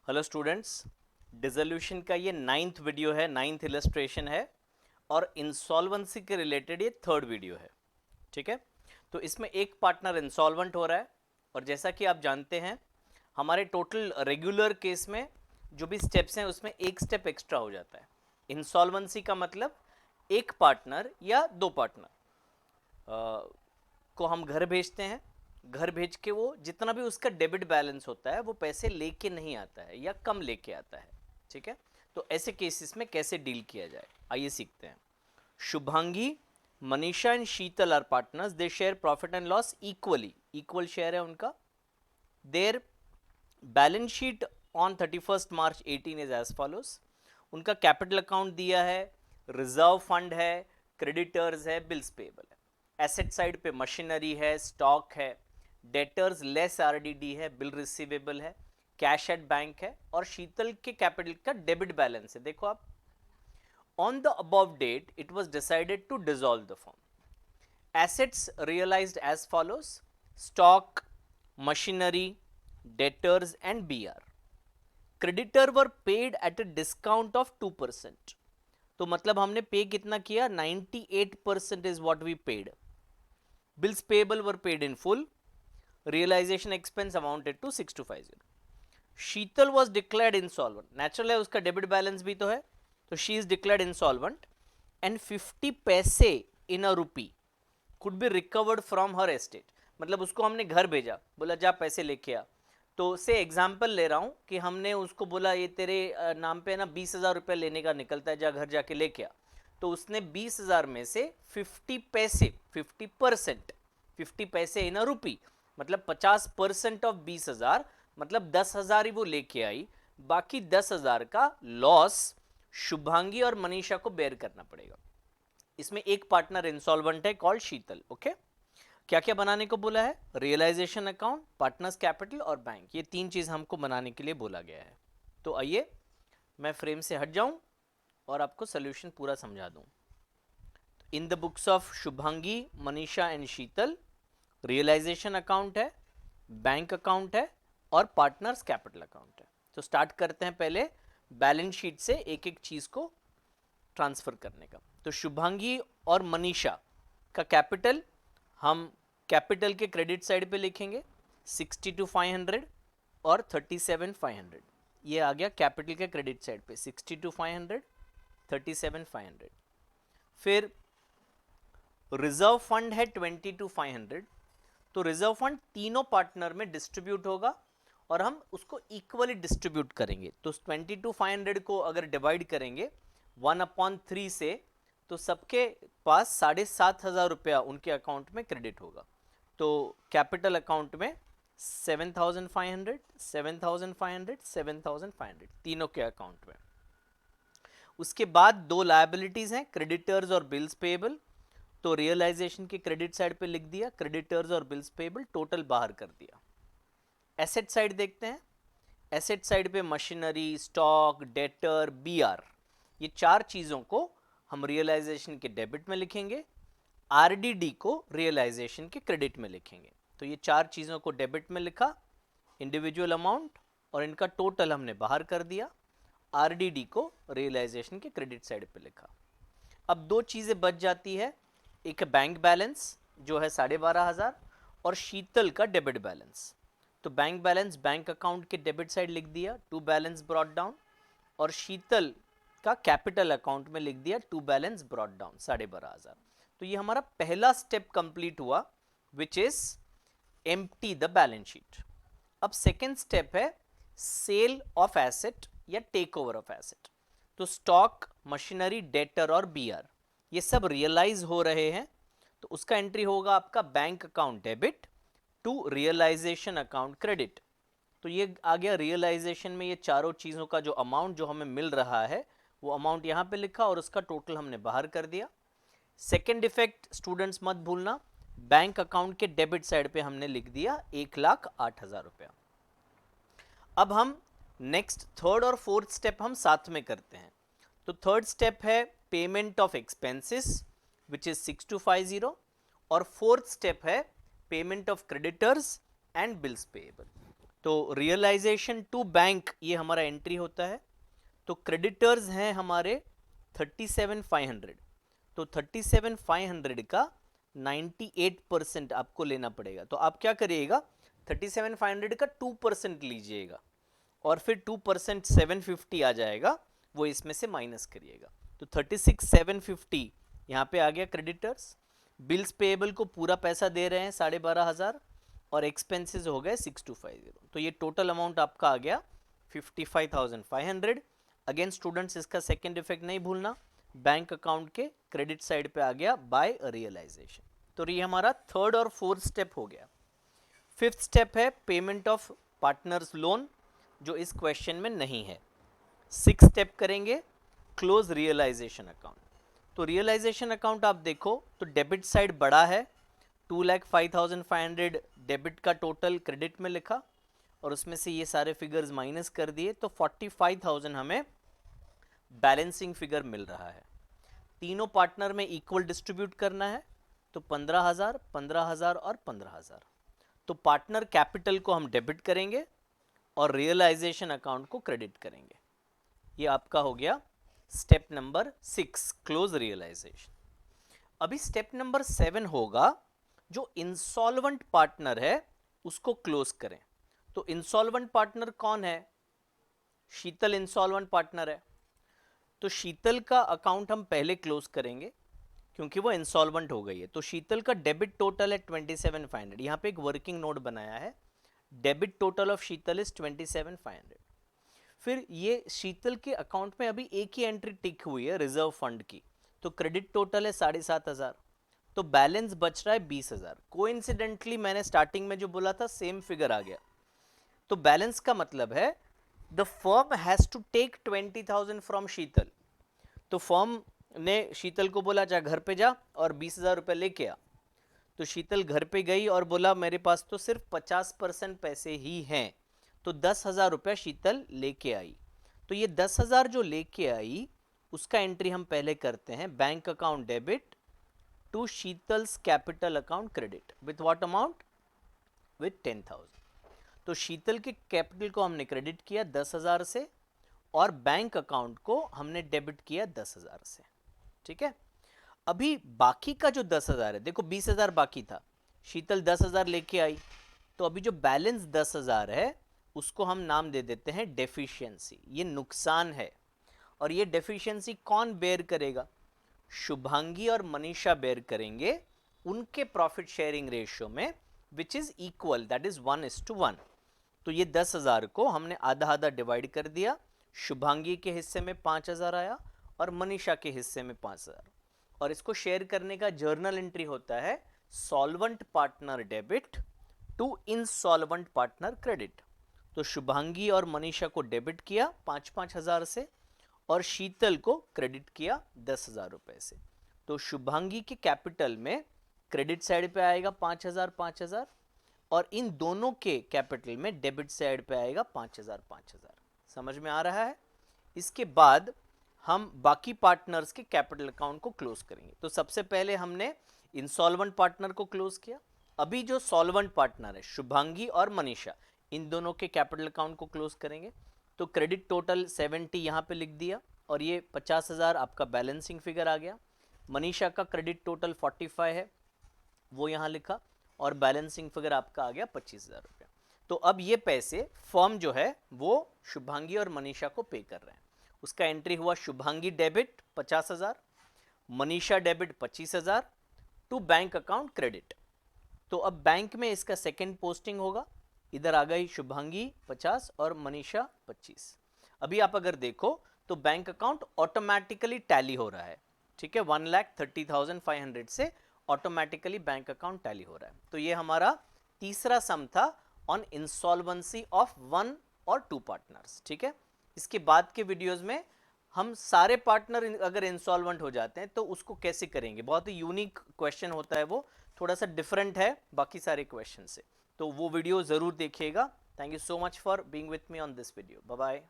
Hello students, dissolution का ये 9th video है, 9th इलस्ट्रेशन है और इंसॉल्वेंसी के रिलेटेड ये 3rd वीडियो है। ठीक है, तो इसमें एक पार्टनर इंसॉल्वेंट हो रहा है और जैसा कि आप जानते हैं हमारे टोटल रेगुलर केस में जो भी स्टेप्स हैं उसमें एक स्टेप एक्स्ट्रा हो जाता है। इंसॉल्वेंसी का मतलब एक पार्टनर या दो पार्टनर को हम घर भेजते हैं, घर भेज के वो जितना भी उसका डेबिट बैलेंस होता है वो पैसे लेके नहीं आता है या कम लेके आता है। ठीक है, तो ऐसे केसेस में कैसे डील किया जाए आइए सीखते हैं। Shubhangi, Manisha and Sheetal are partners, they share profit and loss equally, equal share है उनका। Their balance sheet on 31 March 18 is as follows. उनका कैपिटल अकाउंट दिया है, रिजर्व फंड है, क्रेडिटर्स है, बिल्स पेबल है। एसेट साइड पे मशीनरी है, स्टॉक है, डेटर्स लेस आरडीडी है, बिल रिसीवेबल है, कैश एट बैंक है और शीतल के कैपिटल का डेबिट बैलेंस है। देखो आप, on the above date it was decided to dissolve the firm. Assets realized as follows: stock, machinery, debtors and BR. Creditor were paid at a discount of 2%. तो मतलब हमने पे कितना किया? 98% is what we paid. Bills payable were paid in full. Realization expense amounted to 6250. Sheetal was declared insolvent, natural है उसका debit balance भी तो है, तो she is declared insolvent and 50 पैसे इन अ रूपी could be recovered from her estate. मतलब उसको हमने घर भेजा, बोला जा पैसे लेके आ। तो से एग्जाम्पल ले रहा हूँ कि हमने उसको बोला ये तेरे नाम पे ना 20,000 रुपये लेने का निकलता है, जा घर जाके लेके आ। तो उसने 20,000 में से 50 पैसे, 50%, 50 पैसे इन अ रूपी मतलब 50% ऑफ 20,000 मतलब 10,000 ही वो लेके आई। बाकी 10,000 का लॉस शुभांगी और मनीषा को बेयर करना पड़ेगा। इसमें एक पार्टनर इंसॉल्वेंट है कॉल्ड शीतल। ओके, क्या क्या बनाने को बोला है? रियलाइजेशन अकाउंट, पार्टनर्स कैपिटल और बैंक, ये तीन चीज हमको बनाने के लिए बोला गया है। तो आइए मैं फ्रेम से हट जाऊं और आपको सोल्यूशन पूरा समझा दूं। In the books of Shubhangi, Manisha and Sheetal realization account है, बैंक अकाउंट है और पार्टनर्स कैपिटल अकाउंट है। तो स्टार्ट करते हैं पहले बैलेंस शीट से एक एक चीज को ट्रांसफर करने का। तो शुभांगी और मनीषा का कैपिटल हम कैपिटल के क्रेडिट साइड पे लिखेंगे 62,500 और 37,500। ये आ गया कैपिटल के क्रेडिट साइड पे 62,500, 37,500। फिर रिजर्व फंड है 22,500। तो रिजर्व फंड तीनों पार्टनर में डिस्ट्रीब्यूट होगा और हम उसको इक्वली डिस्ट्रीब्यूट करेंगे। तो 22,500 को अगर डिवाइड करेंगे 1/3 से तो सबके पास 7,500 रुपया उनके अकाउंट में क्रेडिट होगा। तो कैपिटल अकाउंट में 7,500, 7,500, 7,500 तीनों के अकाउंट में। उसके बाद दो लायबिलिटीज हैं, क्रेडिटर्स और बिल्स पेएबल। तो रियलाइजेशन के क्रेडिट साइड पे लिख दिया क्रेडिटर्स और बिल्स पेएबल, टोटल बाहर कर दिया। एसेट साइड देखते हैं। एसेट साइड पे मशीनरी, स्टॉक, डेटर, बीआर, ये चार चीजों को हम रियलाइजेशन के डेबिट में लिखेंगे, आरडीडी को रियलाइजेशन के क्रेडिट में लिखेंगे। तो ये चार चीजों को डेबिट में लिखा, इंडिविजुअल अमाउंट, और इनका टोटल हमने बाहर कर दिया। आरडीडी को रियलाइजेशन के क्रेडिट साइड पे लिखा। अब दो चीजें बच जाती है, एक बैंक बैलेंस जो है 12,500 और शीतल का डेबिट बैलेंस। तो बैंक बैलेंस बैंक अकाउंट के डेबिट साइड लिख दिया, टू बैलेंस ब्रॉट डाउन, और शीतल का कैपिटल अकाउंट में लिख दिया टू बैलेंस ब्रॉट डाउन 12,500। तो ये हमारा पहला स्टेप कंप्लीट हुआ which is empty the balance sheet. अब सेकेंड स्टेप है सेल ऑफ एसेट या टेक ओवर ऑफ एसेट। तो स्टॉक, मशीनरी, डेटर और बीआर ये सब रियलाइज हो रहे हैं, तो उसका एंट्री होगा आपका bank account debit to realization account credit. तो ये आ गया रियलाइजेशन में ये चारों चीजों का जो अमाउंट जो हमें मिल रहा है वो अमाउंट यहां पे लिखा और उसका टोटल हमने बाहर कर दिया। सेकेंड इफेक्ट स्टूडेंट्स मत भूलना, बैंक अकाउंट के डेबिट साइड पे हमने लिख दिया 1,08,000 रुपया। अब हम नेक्स्ट थर्ड और फोर्थ स्टेप हम साथ में करते हैं। तो थर्ड स्टेप है payment of expenses which is 6250 और फोर्थ स्टेप है payment of creditors and bills payable. तो रियलाइजेशन टू बैंक ये हमारा एंट्री होता है। तो क्रेडिटर्स हैं हमारे 37,500, तो 37,500 का 98% आपको लेना पड़ेगा। तो आप क्या करिएगा, 37,500 का 2% लीजिएगा और फिर 2% 750 आ जाएगा, वो इसमें से माइनस करिएगा। तो 36,750 यहाँ पे आ गया क्रेडिटर्स। बिल्स पेएबल को पूरा पैसा दे रहे हैं 12,500 और एक्सपेंसेस हो गए 6250। तो ये टोटल अमाउंट आपका आ गया 55,500। अगेन स्टूडेंट्स इसका सेकेंड इफेक्ट नहीं भूलना, बैंक अकाउंट के क्रेडिट साइड पे आ गया बाय रियलाइजेशन। तो ये हमारा थर्ड और फोर्थ स्टेप हो गया। फिफ्थ स्टेप है पेमेंट ऑफ पार्टनर्स लोन, जो इस क्वेश्चन में नहीं है। सिक्स स्टेप करेंगे क्लोज रियलाइजेशन अकाउंट। तो रियलाइजेशन अकाउंट आप देखो तो डेबिट साइड बड़ा है, 2,05,500 डेबिट का टोटल क्रेडिट में लिखा और उसमें से ये सारे फिगर्स माइनस कर दिए, तो 45,000 हमें बैलेंसिंग फिगर मिल रहा है। तीनों पार्टनर में इक्वल डिस्ट्रीब्यूट करना है, तो 15,000, 15,000 और 15,000। तो पार्टनर कैपिटल को हम डेबिट करेंगे और रियलाइजेशन अकाउंट को क्रेडिट करेंगे। ये आपका हो गया स्टेप नंबर 6, क्लोज रियलाइजेशन। अभी स्टेप नंबर 7 होगा, जो इंसॉल्वेंट पार्टनर है उसको क्लोज करें। तो इंसॉल्वेंट पार्टनर कौन है? शीतल इंसॉल्वेंट पार्टनर है। तो शीतल का अकाउंट हम पहले क्लोज करेंगे क्योंकि वो इंसॉल्वेंट हो गई है। तो शीतल का डेबिट टोटल है 27,500। यहाँ पे एक वर्किंग नोट बनाया है, debit total of Sheetal is 27,500। फिर ये शीतल के अकाउंट में अभी एक ही एंट्री टिक हुई है रिजर्व फंड की, तो क्रेडिट टोटल है 7,500, तो बैलेंस बच रहा है 20,000। कोइंसिडेंटली मैंने स्टार्टिंग में जो बोला था सेम फिगर आ गया। तो बैलेंस का मतलब है the firm has to take 20,000 from Sheetal. तो फर्म ने शीतल को बोला जा घर पे जा और 20,000 रुपये लेके आ। तो शीतल घर पे गई और बोला मेरे पास तो सिर्फ 50% पैसे ही हैं, तो 10,000 रुपया शीतल लेके आई। तो ये 10,000 जो लेके आई उसका एंट्री हम पहले करते हैं, bank account debit to Sheetal's capital account credit with what amount, with 10,000। तो शीतल के कैपिटल को हमने क्रेडिट किया 10,000 से और बैंक अकाउंट को हमने डेबिट किया 10,000 से। ठीक है, अभी बाकी का जो 10,000 है, देखो 20,000 बाकी था, शीतल 10,000 लेके आई, तो अभी जो बैलेंस 10,000 है उसको हम नाम दे देते हैं डेफिशिएंसी। ये नुकसान है और ये डेफिशिएंसी कौन बेयर करेगा? शुभांगी और मनीषा बेयर करेंगे उनके प्रॉफिट शेयरिंग रेशियो में, which is equal, that is 1:1। तो ये 10,000 को हमने आधा आधा डिवाइड कर दिया, शुभांगी के हिस्से में 5,000 आया और मनीषा के हिस्से में 5,000। और इसको शेयर करने का जर्नल एंट्री होता है solvent partner debit to insolvent partner credit. तो शुभांगी और मनीषा को डेबिट किया 5,000 से और शीतल को क्रेडिट किया 10,000 रुपए से। तो शुभांगी के कैपिटल में क्रेडिट साइड पे आएगा 5,000 5,000 और इन दोनों के कैपिटल में डेबिट साइड पे आएगा 5,000 5,000। समझ में आ रहा है? इसके बाद हम बाकी पार्टनर्स के कैपिटल अकाउंट को क्लोज करेंगे। तो सबसे पहले हमने इंसॉल्वेंट पार्टनर को क्लोज किया। अभी जो सॉल्वेंट पार्टनर है शुभांगी और मनीषा, इन दोनों के कैपिटल अकाउंट को क्लोज करेंगे। तो क्रेडिट टोटल 70 यहाँ पे लिख दिया और ये 50,000 आपका बैलेंसिंग फिगर आ गया। मनीषा का क्रेडिट टोटल 45 है, वो यहाँ लिखा और बैलेंसिंग फिगर आपका आ गया 25,000 रुपया। तो अब ये पैसे फर्म जो है वो शुभांगी और मनीषा को पे कर रहे हैं। उसका एंट्री हुआ Shubhangi debit 50,000, Manisha debit 25,000 to bank account credit. तो अब बैंक में इसका सेकेंड पोस्टिंग होगा, इधर आ गई शुभांगी 50 और मनीषा 25। अभी आप अगर देखो तो बैंक अकाउंट ऑटोमेटिकली टैली हो रहा है। ठीक है, 1,30,500 से ऑटोमेटिकली बैंक अकाउंट टैली हो रहा है। तो ये हमारा तीसरा सम था ऑन इंसॉल्वेंसी ऑफ 1 और 2 पार्टनर्स। ठीक है, इसके बाद के वीडियोस में हम सारे पार्टनर अगर इंसॉल्वेंट हो जाते हैं तो उसको कैसे करेंगे। बहुत ही यूनिक क्वेश्चन होता है, वो थोड़ा सा डिफरेंट है बाकी सारे क्वेश्चन से, तो वो वीडियो जरूर देखिएगा। Thank you so much for being with me on this video. Bye bye.